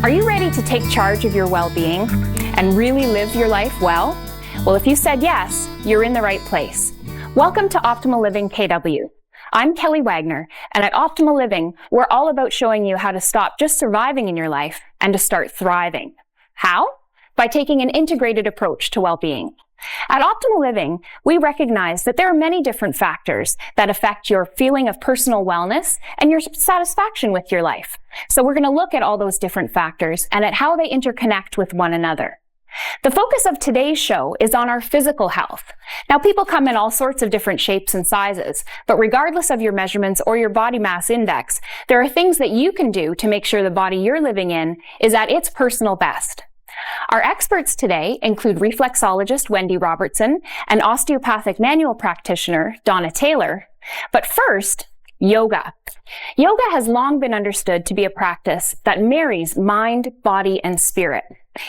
Are you ready to take charge of your well-being and really live your life well? Well, if you said yes, you're in the right place. Welcome to Optimal Living KW. I'm Kelly Wagner, and at Optimal Living, we're all about showing you how to stop just surviving in your life and to start thriving. How? By taking an integrated approach to well-being. At Optimal Living, we recognize that there are many different factors that affect your feeling of personal wellness and your satisfaction with your life. So we're going to look at all those different factors and at how they interconnect with one another. The focus of today's show is on our physical health. Now, people come in all sorts of different shapes and sizes, but regardless of your measurements or your body mass index, there are things that you can do to make sure the body you're living in is at its personal best. Our experts today include reflexologist Wendy Robertson and osteopathic manual practitioner Donna Taylor. But first, yoga. Yoga has long been understood to be a practice that marries mind, body, and spirit.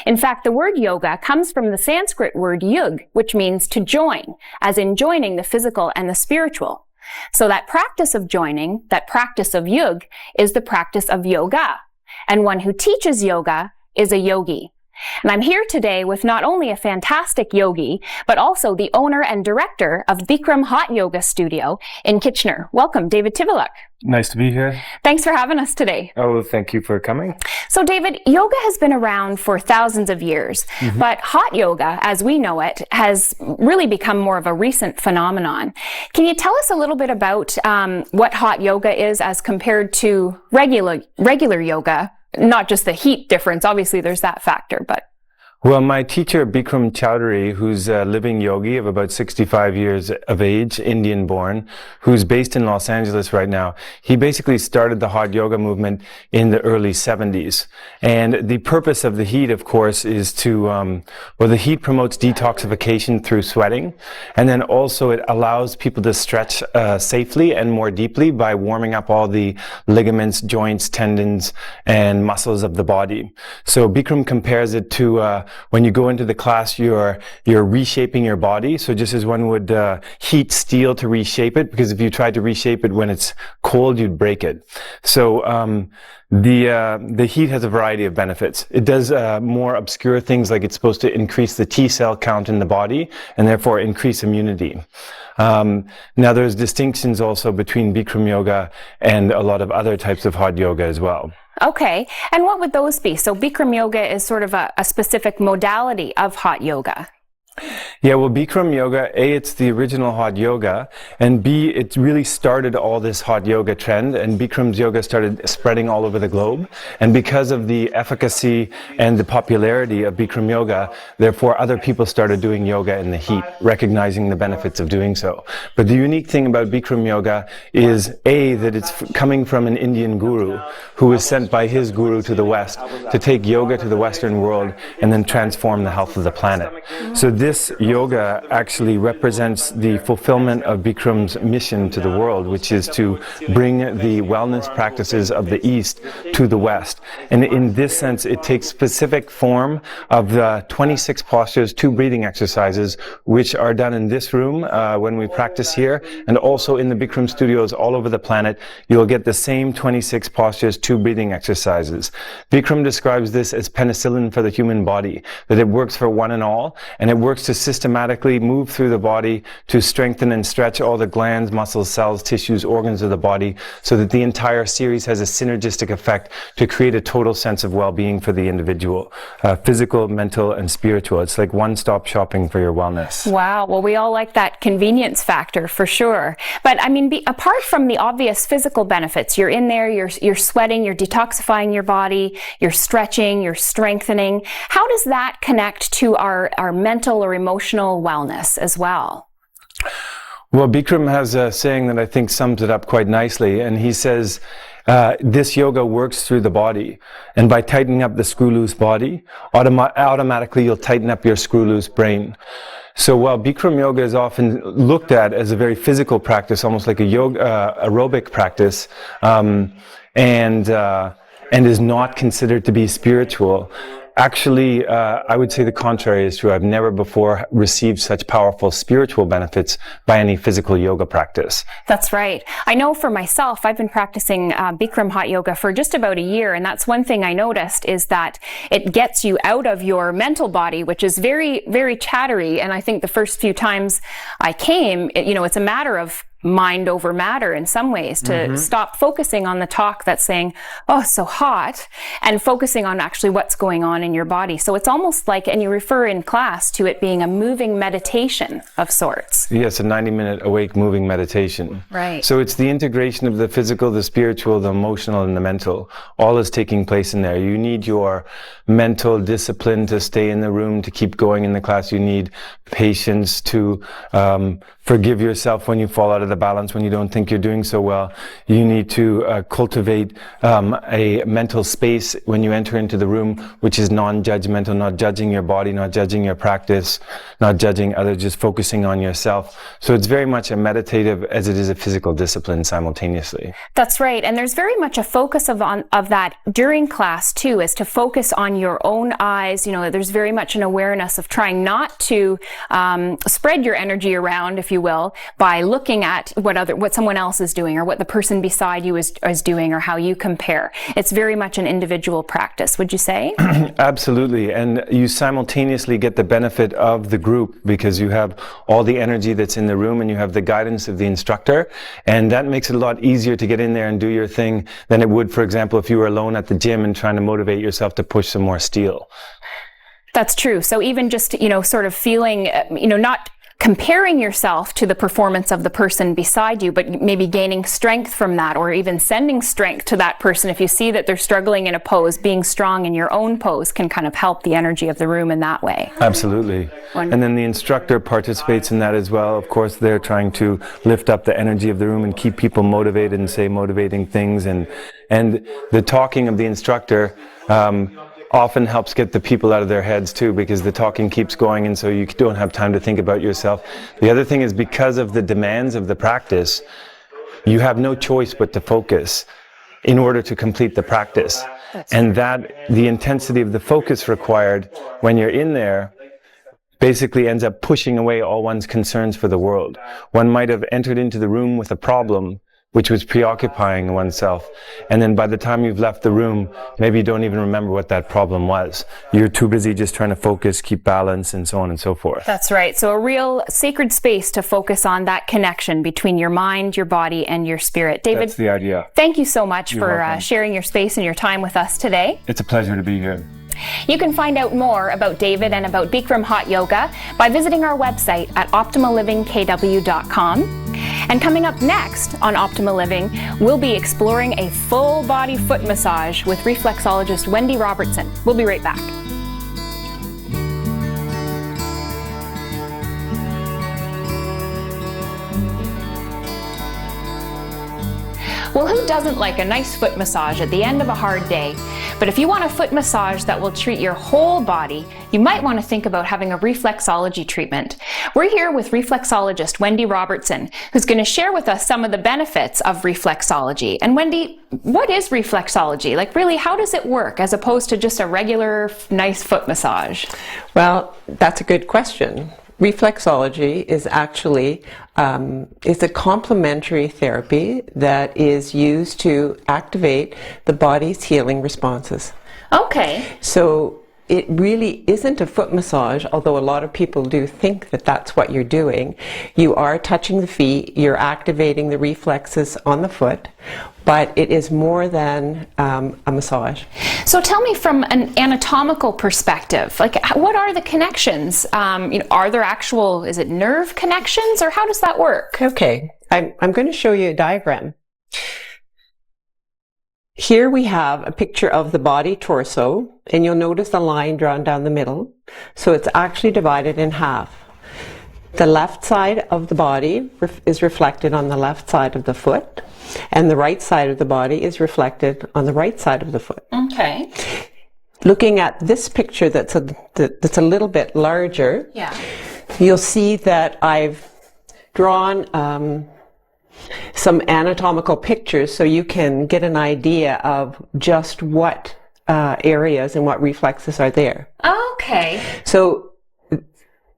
In fact, the word yoga comes from the Sanskrit word yug, which means to join, as in joining the physical and the spiritual. So that practice of joining, that practice of yug, is the practice of yoga. And one who teaches yoga is a yogi. And I'm here today with not only a fantastic yogi, but also the owner and director of Bikram Hot Yoga Studio in Kitchener. Welcome, David Tiviluk. Nice to be here. Thanks for having us today. Oh, thank you for coming. So David, yoga has been around for thousands of years, but hot yoga, as we know it, has really become more of a recent phenomenon. Can you tell us a little bit about what hot yoga is as compared to regular yoga? Not just the heat difference, obviously there's that factor, but... Well, my teacher, Bikram Chowdhury, who's a living yogi of about 65 years of age, Indian born, who's based in Los Angeles right now, he basically started the hot yoga movement in the early 70s. And the purpose of the heat, of course, is to, the heat promotes detoxification through sweating. And then also it allows people to stretch safely and more deeply by warming up all the ligaments, joints, tendons, and muscles of the body. So Bikram compares it to when you go into the class, you're reshaping your body. So just as one would heat steel to reshape it, because if you tried to reshape it when it's cold, you'd break it. So the heat has a variety of benefits. It does more obscure things, like it's supposed to increase the T cell count in the body and therefore increase immunity. Now there's distinctions also between Bikram yoga and a lot of other types of hot yoga as well. Okay, and what would those be? So Bikram yoga is sort of a specific modality of hot yoga. Yeah, well, Bikram yoga, A, it's the original hot yoga, and B, it really started all this hot yoga trend, and Bikram's yoga started spreading all over the globe. And because of the efficacy and the popularity of Bikram yoga, therefore other people started doing yoga in the heat, recognizing the benefits of doing so. But the unique thing about Bikram yoga is, A, that it's coming from an Indian guru who was sent by his guru to the West to take yoga to the Western world and then transform the health of the planet. So this yoga actually represents the fulfillment of Bikram's mission to the world, which is to bring the wellness practices of the East to the West. And in this sense, it takes specific form of the 26 postures, 2 breathing exercises, which are done in this room when we practice here, and also in the Bikram studios all over the planet. You'll get the same 26 postures, 2 breathing exercises. Bikram describes this as penicillin for the human body, that it works for one and all, and it works to systematically move through the body to strengthen and stretch all the glands, muscles, cells, tissues, organs of the body, so that the entire series has a synergistic effect to create a total sense of well-being for the individual, physical, mental, and spiritual. It's like one-stop shopping for your wellness. Wow. Well, we all like that convenience factor for sure. But I mean, apart from the obvious physical benefits, you're in there, you're sweating, you're detoxifying your body, you're stretching, you're strengthening. How does that connect to our mental or emotional wellness as well? Well, Bikram has a saying that I think sums it up quite nicely, and he says, this yoga works through the body, and by tightening up the screw-loose body, automatically you'll tighten up your screw-loose brain. So while Bikram yoga is often looked at as a very physical practice, almost like a yoga aerobic practice, and is not considered to be spiritual, Actually, I would say the contrary is true. I've never before received such powerful spiritual benefits by any physical yoga practice. That's right. I know for myself, I've been practicing Bikram hot yoga for just about a year, and that's one thing I noticed is that it gets you out of your mental body, which is very, very chattery. And I think the first few times I came, it's a matter of mind over matter in some ways, to stop focusing on the talk that's saying, oh, so hot, and focusing on actually what's going on in your body. So it's almost like, and you refer in class to it being a moving meditation of sorts. Yes, a 90-minute awake moving meditation. Right. So it's the integration of the physical, the spiritual, the emotional, and the mental. All is taking place in there. You need your mental discipline to stay in the room, to keep going in the class. You need patience to forgive yourself when you fall out of the balance, when you don't think you're doing so well. You need to cultivate a mental space when you enter into the room, which is non-judgmental, not judging your body, not judging your practice, not judging others, just focusing on yourself. So it's very much a meditative as it is a physical discipline simultaneously. That's right. And there's very much a focus of that during class too, is to focus on your own eyes. There's very much an awareness of trying not to spread your energy around, if you will, by looking at what someone else is doing or what the person beside you is doing or how you compare. It's very much an individual practice, would you say? Absolutely. And you simultaneously get the benefit of the group because you have all the energy that's in the room and you have the guidance of the instructor. And that makes it a lot easier to get in there and do your thing than it would, for example, if you were alone at the gym and trying to motivate yourself to push some more steel. That's true. So even just, sort of feeling, not comparing yourself to the performance of the person beside you, but maybe gaining strength from that, or even sending strength to that person. If you see that they're struggling in a pose, being strong in your own pose can kind of help the energy of the room in that way. Absolutely. Wonderful. And then the instructor participates in that as well. Of course, they're trying to lift up the energy of the room and keep people motivated and say motivating things. And the talking of the instructor often helps get the people out of their heads too, because the talking keeps going and so you don't have time to think about yourself. The other thing is, because of the demands of the practice, you have no choice but to focus in order to complete the practice. And that the intensity of the focus required when you're in there basically ends up pushing away all one's concerns for the world. One might have entered into the room with a problem which was preoccupying oneself. And then by the time you've left the room, maybe you don't even remember what that problem was. You're too busy just trying to focus, keep balance, and so on and so forth. That's right. So a real sacred space to focus on that connection between your mind, your body, and your spirit. David, that's the idea. Thank you so much You're for welcome. Sharing your space and your time with us today. It's a pleasure to be here. You can find out more about David and about Bikram Hot Yoga by visiting our website at optimallivingkw.com. And coming up next on Optimal Living, we'll be exploring a full body foot massage with reflexologist Wendy Robertson. We'll be right back. Well, who doesn't like a nice foot massage at the end of a hard day? But if you want a foot massage that will treat your whole body, you might want to think about having a reflexology treatment. We're here with reflexologist Wendy Robertson, who's going to share with us some of the benefits of reflexology. And Wendy, what is reflexology? Like, really, how does it work as opposed to just a regular nice foot massage? Well, that's a good question. Reflexology is actually is a complementary therapy that is used to activate the body's healing responses. Okay. So it really isn't a foot massage, although a lot of people do think that that's what you're doing. You are touching the feet, you're activating the reflexes on the foot, but it is more than a massage. So tell me, from an anatomical perspective, like, what are the connections? Are there actual, is it nerve connections, or how does that work? Okay, I'm going to show you a diagram. Here we have a picture of the body torso, and you'll notice a line drawn down the middle. So it's actually divided in half. The left side of the body is reflected on the left side of the foot, and the right side of the body is reflected on the right side of the foot. Okay. Looking at this picture that's a little bit larger, Yeah. you'll see that I've drawn some anatomical pictures so you can get an idea of just what areas and what reflexes are there. Okay. So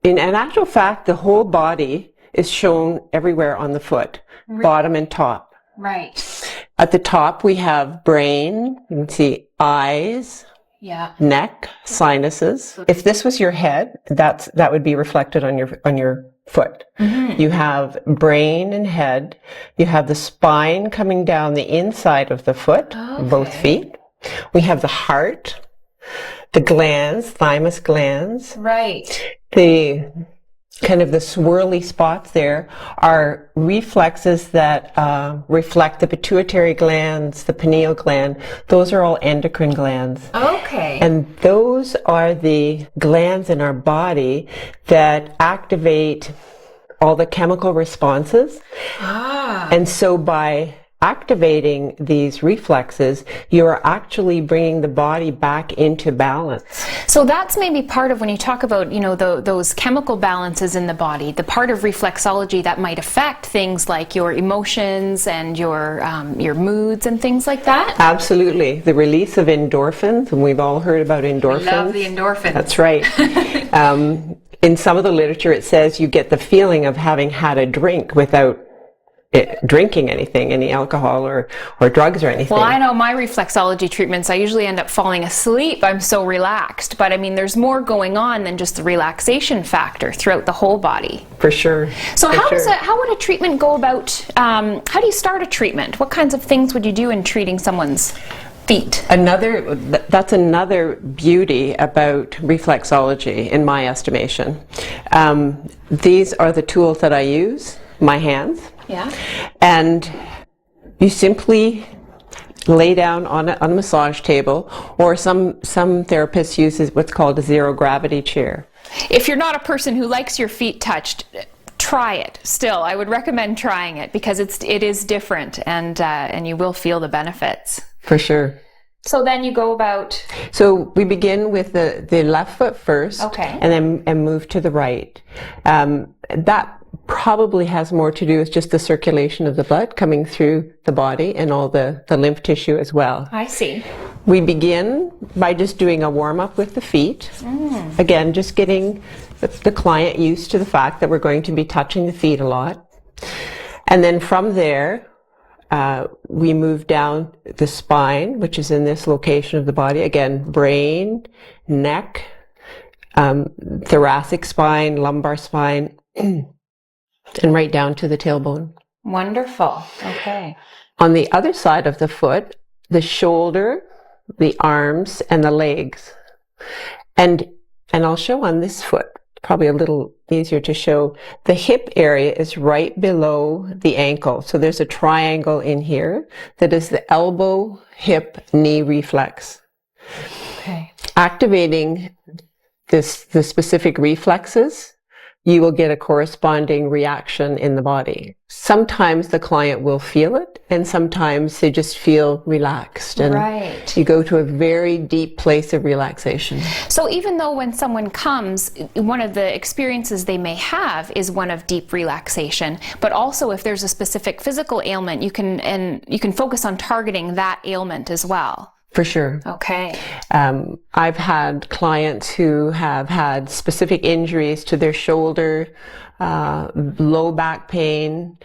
in actual fact, the whole body is shown everywhere on the foot, bottom and top. Right. At the top, we have brain. You can see eyes, neck, sinuses. If this was your head, that would be reflected on your foot. Mm-hmm. You have brain and head. You have the spine coming down the inside of the foot, both feet. We have the heart, the glands, thymus glands. Right. The kind of the swirly spots there are reflexes that reflect the pituitary glands, the pineal gland. Those are all endocrine glands. Okay. And those are the glands in our body that activate all the chemical responses. And so by activating these reflexes, you are actually bringing the body back into balance. So that's maybe part of when you talk about, you know, those chemical balances in the body, the part of reflexology that might affect things like your emotions and your moods and things like that? Absolutely. The release of endorphins, and we've all heard about endorphins. We love the endorphins. That's right. In some of the literature, it says you get the feeling of having had a drink without drinking anything, any alcohol or drugs or anything. Well, I know my reflexology treatments, I usually end up falling asleep. I'm so relaxed. But I mean, there's more going on than just the relaxation factor throughout the whole body. For sure. So how would a treatment go about, how do you start a treatment? What kinds of things would you do in treating someone's feet? That's another beauty about reflexology, in my estimation. These are the tools that I use, my hands. Yeah. And you simply lay down on a massage table, or some therapists use what's called a zero gravity chair. If you're not a person who likes your feet touched, try it. Still, I would recommend trying it because it is different, and you will feel the benefits. For sure. So then you go about. So we begin with the left foot first, and then move to the right. That probably has more to do with just the circulation of the blood coming through the body and all the lymph tissue as well. I see. We begin by just doing a warm-up with the feet. Again, just getting the client used to the fact that we're going to be touching the feet a lot. And then from there, we move down the spine, which is in this location of the body. Again, brain, neck, thoracic spine, lumbar spine, and right down to the tailbone. Wonderful. Okay. On the other side of the foot, the shoulder, the arms, and the legs. And I'll show on this foot, probably a little easier to show. The hip area is right below the ankle. So there's a triangle in here that is the elbow, hip, knee reflex. Okay. Activating the specific reflexes, you will get a corresponding reaction in the body. Sometimes the client will feel it, and sometimes they just feel relaxed. And you go to a very deep place of relaxation. So even though when someone comes, one of the experiences they may have is one of deep relaxation, but also if there's a specific physical ailment, you can focus on targeting that ailment as well. For sure. Okay. I've had clients who have had specific injuries to their shoulder, low back pain,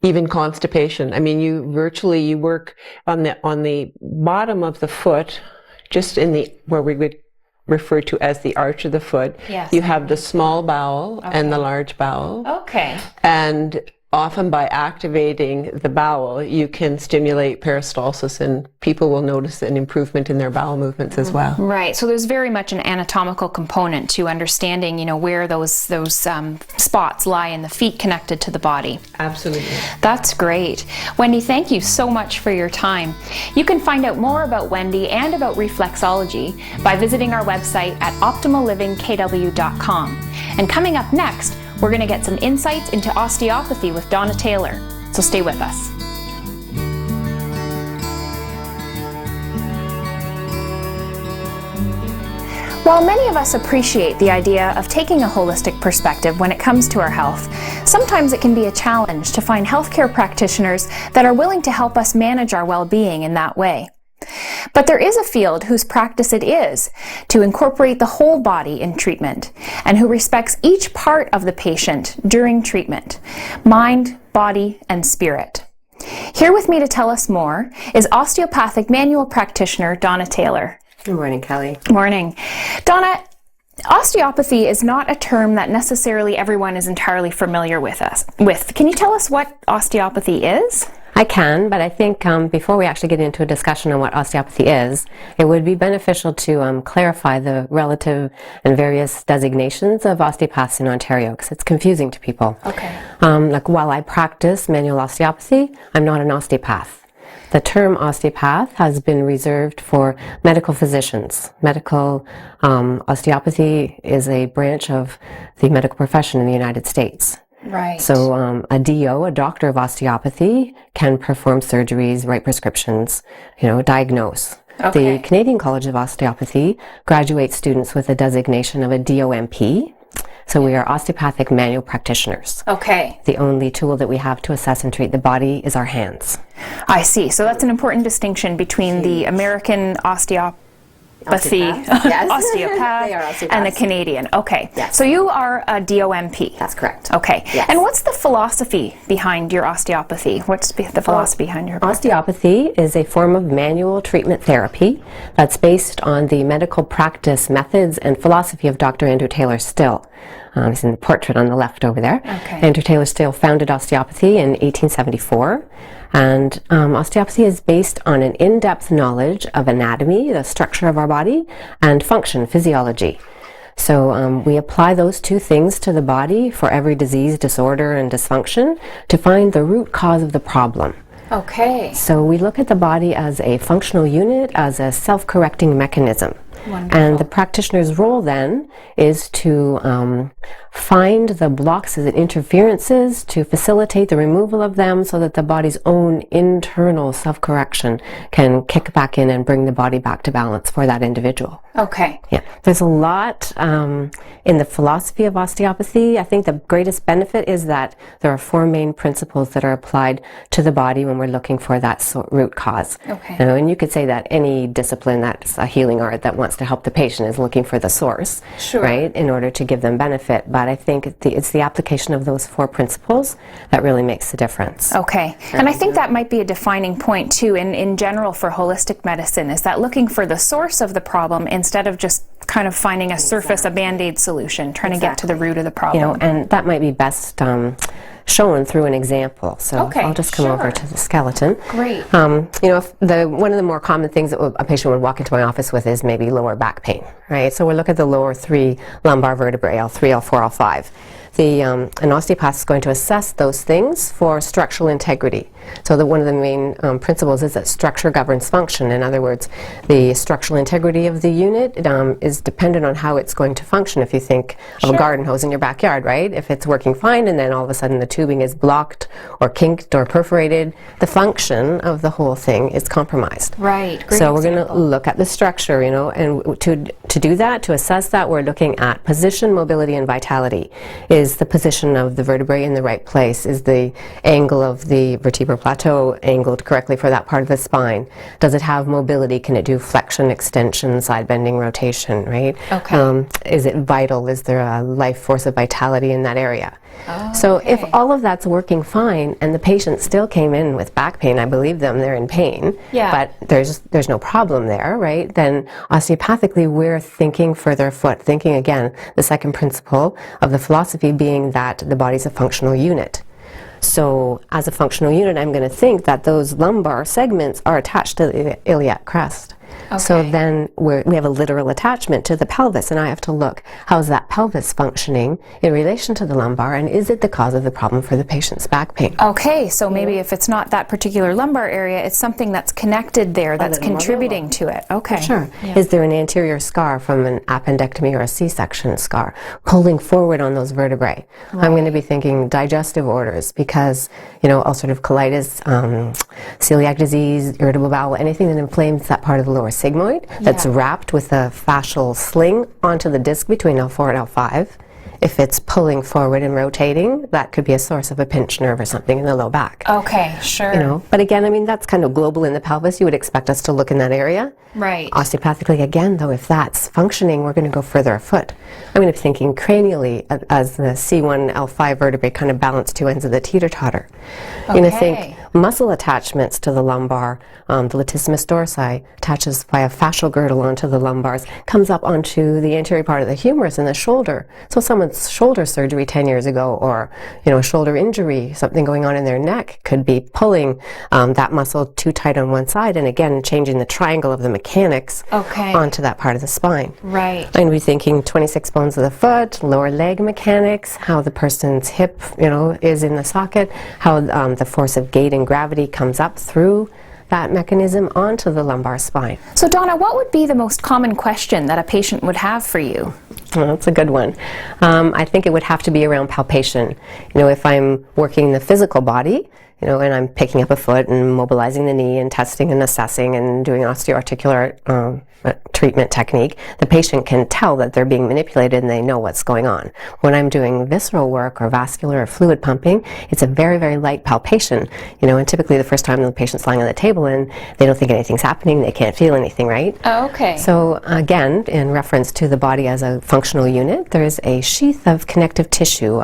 even constipation. I mean, you work on the bottom of the foot, just in where we would refer to as the arch of the foot. Yes. You have the small bowel and the large bowel. Okay. And often by activating the bowel, you can stimulate peristalsis, and people will notice an improvement in their bowel movements as well. Right. So there's very much an anatomical component to understanding, where those spots lie in the feet connected to the body. Absolutely. That's great. Wendy, thank you so much for your time. You can find out more about Wendy and about reflexology by visiting our website at optimallivingkw.com. And coming up next, we're going to get some insights into osteopathy with Donna Taylor. So stay with us. While many of us appreciate the idea of taking a holistic perspective when it comes to our health, sometimes it can be a challenge to find healthcare practitioners that are willing to help us manage our well-being in that way. But there is a field whose practice it is to incorporate the whole body in treatment and who respects each part of the patient during treatment, mind, body, and spirit. Here with me to tell us more is osteopathic manual practitioner Donna Taylor. Good morning, Kelly. Morning. Donna, osteopathy is not a term that necessarily everyone is entirely familiar with. Can you tell us what osteopathy is? I can, but I think before we actually get into a discussion on what osteopathy is, it would be beneficial to clarify the relative and various designations of osteopaths in Ontario, because it's confusing to people. Okay. Like while I practice manual osteopathy, I'm not an osteopath. The term osteopath has been reserved for medical physicians. Medical osteopathy is a branch of the medical profession in the United States. Right. So a DO, a doctor of osteopathy, can perform surgeries, write prescriptions, diagnose. Okay. The Canadian College of Osteopathy graduates students with a designation of a DOMP. So we are osteopathic manual practitioners. Okay. The only tool that we have to assess and treat the body is our hands. I see. So that's an important distinction between the American osteopath, Yes. osteopath, They are osteopaths. and the Canadian. Okay. Yes. So you are a DOMP. That's correct. Okay. Yes. And what's the philosophy behind your osteopathy? What's the philosophy behind your Osteopathy is a form of manual treatment therapy that's based on the medical practice methods and philosophy of Dr. Andrew Taylor Still. He's in the portrait on the left over there. Okay. Andrew Taylor Still founded osteopathy in 1874. And osteopathy is based on an in-depth knowledge of anatomy, the structure of our body, and function, physiology. So we apply those two things to the body for every disease, disorder, and dysfunction to find the root cause of the problem. Okay. So we look at the body as a functional unit, as a self-correcting mechanism. Wonderful. And the practitioner's role then is to find the blocks and interferences, to facilitate the removal of them so that the body's own internal self-correction can kick back in and bring the body back to balance for that individual. Okay. Yeah, there's a lot in the philosophy of osteopathy. I think the greatest benefit is that there are four main principles that are applied to the body when we're looking for that root cause. Okay. And you could say that any discipline that's a healing art that wants to help the patient is looking for the source, Sure. right, in order to give them benefit. But I think it's the application of those four principles that really makes the difference. Okay. And I think that might be a defining point too in general for holistic medicine, is that looking for the source of the problem instead of just kind of finding a surface, a Band-Aid solution, trying to get to the root of the problem. And that might be best shown through an example. So Okay, I'll just come over sure. to the skeleton. Great. If one of the more common things that a patient would walk into my office with is maybe lower back pain, right? So we'll look at the lower three lumbar vertebrae, L3, L4, L5. An osteopath is going to assess those things for structural integrity. So one of the main principles is that structure governs function. In other words, the structural integrity of the unit is dependent on how it's going to function. If you think of a garden hose in your backyard, right? If it's working fine and then all of a sudden the tubing is blocked or kinked or perforated, the function of the whole thing is compromised. Right. Great So we're going to example. look at the structure, and to do that, to assess that, we're looking at position, mobility, and vitality. Is the position of the vertebrae in the right place? Is the angle of the vertebral plateau angled correctly for that part of the spine? Does it have mobility? Can it do flexion, extension, side bending, rotation, right? Okay. Is it vital? Is there a life force of vitality in that area? Oh, So okay. if all of that's working fine and the patient still came in with back pain, I believe them, they're in pain, Yeah. but there's no problem there, right? Then osteopathically we're thinking further afoot, thinking again, the second principle of the philosophy being that the body's a functional unit. So as a functional unit, I'm going to think that those lumbar segments are attached to the iliac crest. So Okay. then we have a literal attachment to the pelvis, and I have to look, how's that pelvis functioning in relation to the lumbar, and is it the cause of the problem for the patient's back pain? Okay, so maybe if it's not that particular lumbar area, it's something that's connected there that's little more contributing to it. Okay. Sure. Yeah. Is there an anterior scar from an appendectomy or a C-section scar pulling forward on those vertebrae? I'm going to be thinking digestive orders because, ulcerative colitis, celiac disease, irritable bowel, anything that inflames that part of the lower sigmoid that's wrapped with a fascial sling onto the disc between L4 and L5. If it's pulling forward and rotating, that could be a source of a pinched nerve or something in the low back. Okay, sure. You know, but again, I mean, that's kind of global in the pelvis. You would expect us to look in that area. Right. Osteopathically, again, though, if that's functioning, we're going to go further afoot. I'm going to be thinking cranially as the C1, L5 vertebrae kind of balance two ends of the teeter-totter. You're going to think muscle attachments to the lumbar, the latissimus dorsi attaches via fascial girdle onto the lumbars, comes up onto the anterior part of the humerus and the shoulder. So someone's shoulder surgery 10 years ago, or a shoulder injury, something going on in their neck, could be pulling that muscle too tight on one side, and again changing the triangle of the mechanics onto that part of the spine. Right. I'm going to be thinking 26 bones of the foot, lower leg mechanics, how the person's hip, is in the socket, how the force of gait and gravity comes up through that mechanism onto the lumbar spine. So Donna, what would be the most common question that a patient would have for you? Well, that's a good one. I think it would have to be around palpation. If I'm working the physical body, and I'm picking up a foot and mobilizing the knee and testing and assessing and doing osteoarticular treatment technique, the patient can tell that they're being manipulated and they know what's going on. When I'm doing visceral work or vascular or fluid pumping, it's a very, very light palpation, and typically the first time the patient's lying on the table and they don't think anything's happening, they can't feel anything, right? Oh, okay. So again, in reference to the body as a functional unit, there's a sheath of connective tissue,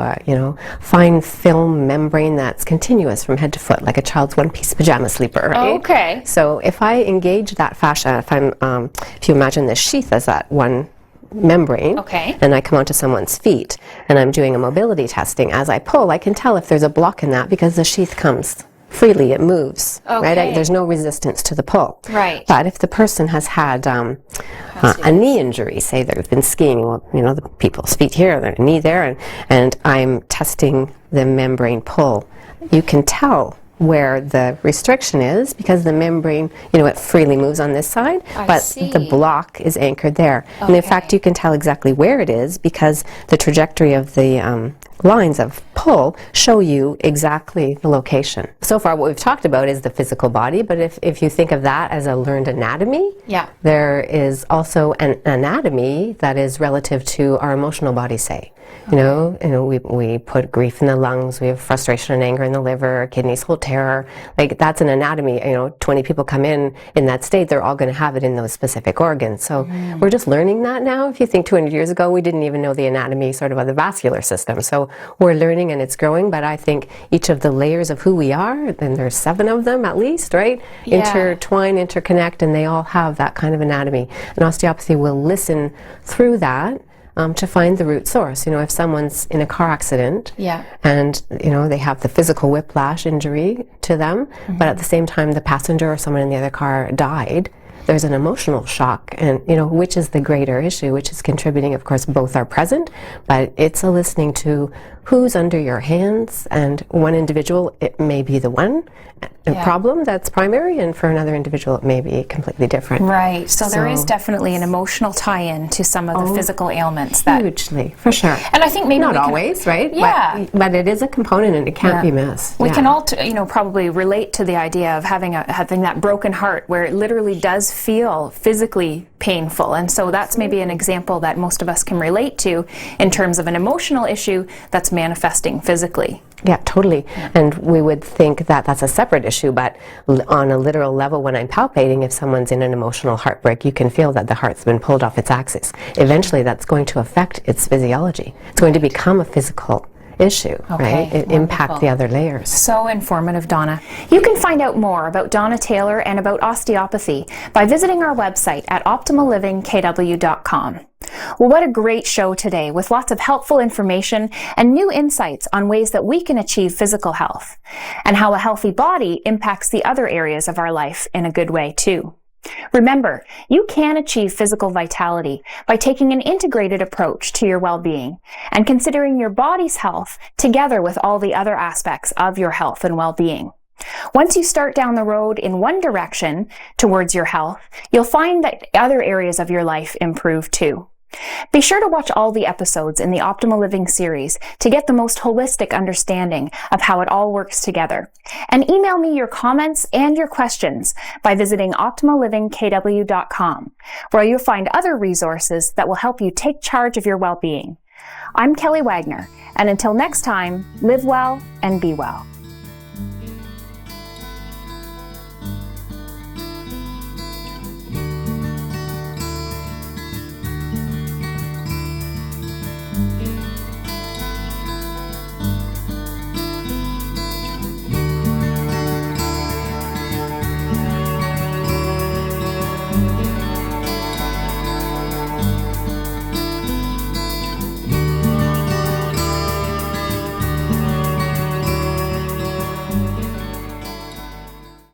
fine film membrane that's continuous from head to foot, like a child's one-piece pajama sleeper, right? Okay. So if I engage that fascia, if you imagine the sheath as that one membrane, and I come onto someone's feet, and I'm doing a mobility testing, as I pull, I can tell if there's a block in that because the sheath comes freely, it moves, right? There's no resistance to the pull. Right. But if the person has had a knee injury, say they've been skiing, the people's feet here, their knee there, and I'm testing the membrane pull, you can tell where the restriction is because the membrane, it freely moves on this side, but the block is anchored there. And in fact, you can tell exactly where it is because the trajectory of the lines of pull show you exactly the location. So far what we've talked about is the physical body, but if you think of that as a learned anatomy, there is also an anatomy that is relative to our emotional body, say. We put grief in the lungs, we have frustration and anger in the liver, our kidneys hold terror. Like that's an anatomy. 20 people come in that state, they're all going to have it in those specific organs. So we're just learning that now. If you think 200 years ago, we didn't even know the anatomy sort of the vascular system. So we're learning and it's growing, but I think each of the layers of who we are, and there's 7 of them at least, right? Intertwine, interconnect, and they all have that kind of anatomy. And osteopathy will listen through that to find the root source. If someone's in a car accident and they have the physical whiplash injury to them, but at the same time the passenger or someone in the other car died, there's an emotional shock, and which is the greater issue, which is contributing. Of course, both are present, but it's a listening to who's under your hands, and one individual, it may be the one problem that's primary, and for another individual it may be completely different. Right. So there is definitely an emotional tie-in to some of the physical ailments. Hugely, for sure. And I think maybe not always, right? Yeah. But it is a component, and it can't be missed. We can all, probably relate to the idea of having that broken heart where it literally does feel physically painful, and so that's maybe an example that most of us can relate to in terms of an emotional issue that's manifesting physically. Yeah, totally. And we would think that that's a separate issue, but on a literal level, when I'm palpating, if someone's in an emotional heartbreak, you can feel that the heart's been pulled off its axis. Eventually, that's going to affect its physiology. It's going to become a physical issue, right? It impacts the other layers. So informative, Donna. You can find out more about Donna Taylor and about osteopathy by visiting our website at optimallivingkw.com. Well, what a great show today with lots of helpful information and new insights on ways that we can achieve physical health and how a healthy body impacts the other areas of our life in a good way too. Remember, you can achieve physical vitality by taking an integrated approach to your well-being and considering your body's health together with all the other aspects of your health and well-being. Once you start down the road in one direction towards your health, you'll find that other areas of your life improve too. Be sure to watch all the episodes in the Optimal Living series to get the most holistic understanding of how it all works together. And email me your comments and your questions by visiting optimallivingkw.com, where you'll find other resources that will help you take charge of your well-being. I'm Kelly Wagner, and until next time, live well and be well.